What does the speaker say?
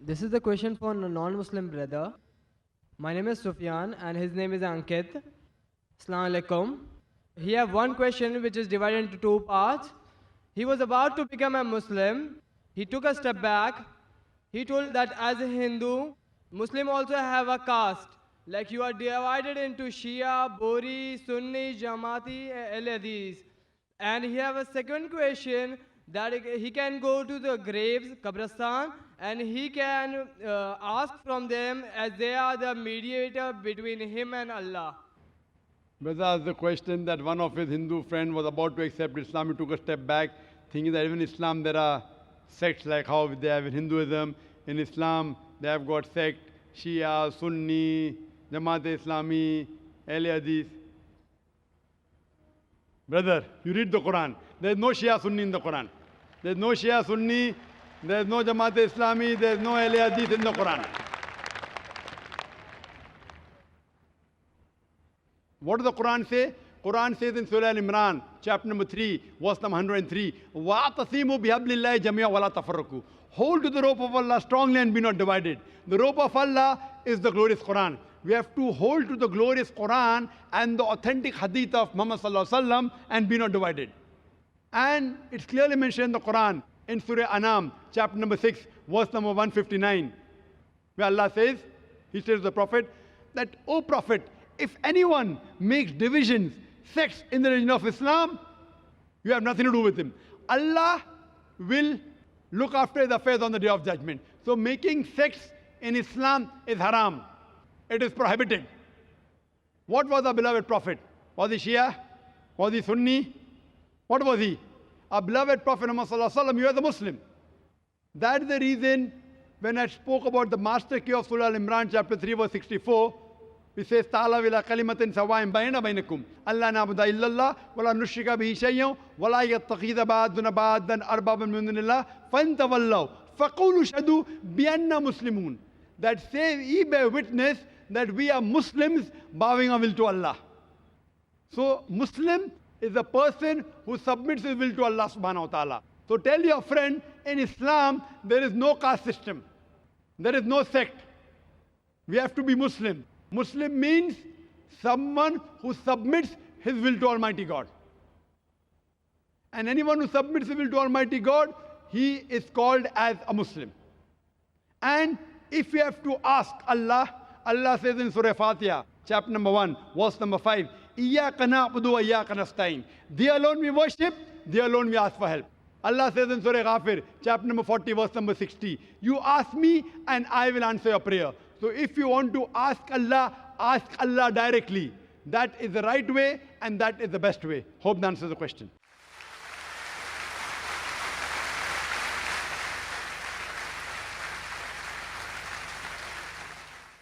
This is the question for a non-Muslim brother. My name is Sufyan and his name is Ankit. Assalamu alaikum. He have one question which is divided into two parts. He was about to become a Muslim. He took a step back. He told that as a Hindu, Muslim also have a caste. Like you are divided into Shia, Bori, Sunni, Jamati, Al-Hadith. And he have a second question that he can go to the graves, Kabristan, and he can ask from them as they are the mediator between him and Allah. Brother asked the question that one of his Hindu friend was about to accept Islam. He took a step back, thinking that even in Islam there are sects like how they have in Hinduism. In Islam, they have got sect, Shia, Sunni, Jamaat-e-Islami, Ahl-e-Hadith. Brother, you read the Quran. There is no Shia Sunni in the Quran. There is no Shia Sunni, there is no Jamaat-e-Islami, there is no Ahl-e-Hadith in the Quran. What does the Quran say? Quran says in Surah Al-Imran, chapter number 3, verse number 103, وَاعْتَصِمُوا بِحَبْلِ اللَّهِ جَمِيعًا وَلَا تَفَرَّقُوا. Hold to the rope of Allah strongly and be not divided. The rope of Allah is the glorious Quran. We have to hold to the glorious Quran and the authentic hadith of Muhammad sallallahu alaihi wasallam and be not divided. And it's clearly mentioned in the Quran in Surah Anam, chapter number 6, verse number 159, where Allah says, He says to the Prophet, that, O Prophet, if anyone makes divisions, sects in the religion of Islam, you have nothing to do with him. Allah will look after his affairs on the day of judgment. So making sects in Islam is haram. It is prohibited. What was our beloved Prophet? Was he Shia? Was he Sunni? What was he? Our beloved Prophet Muhammad sallallahu alaihi wasallam, you are the Muslim. That is the reason when I spoke about the master key of Surah Al-Imran, chapter 3, verse 64, it says, Ta'ala ila kalimatin sawa'in bayna baynakum. Allah na'budu illallah, wa la nushrika bihi shay'an, wa la yattakhidha ba'duna ba'dan arbaban min dunillah, fantawallaw, faqulu shahadu bi anna muslimun. That says, ye bear witness that we are Muslims bowing our will to Allah. So, Muslim is a person who submits his will to Allah subhanahu wa ta'ala. So tell your friend, in Islam, there is no caste system. There is no sect. We have to be Muslim. Muslim means someone who submits his will to Almighty God. And anyone who submits his will to Almighty God, he is called as a Muslim. And if we have to ask Allah, Allah says in Surah Fatiha, chapter number 1, verse number 5, إِيَّاكَ نَعْبُدُ وَإِيَّاكَ نَسْتَعِينُ. Thee alone we worship, thee alone we ask for help. Allah says in Surah Ghafir, chapter number 40, verse number 60, you ask me and I will answer your prayer. So if you want to ask Allah directly. That is the right way and that is the best way. Hope that answers the question.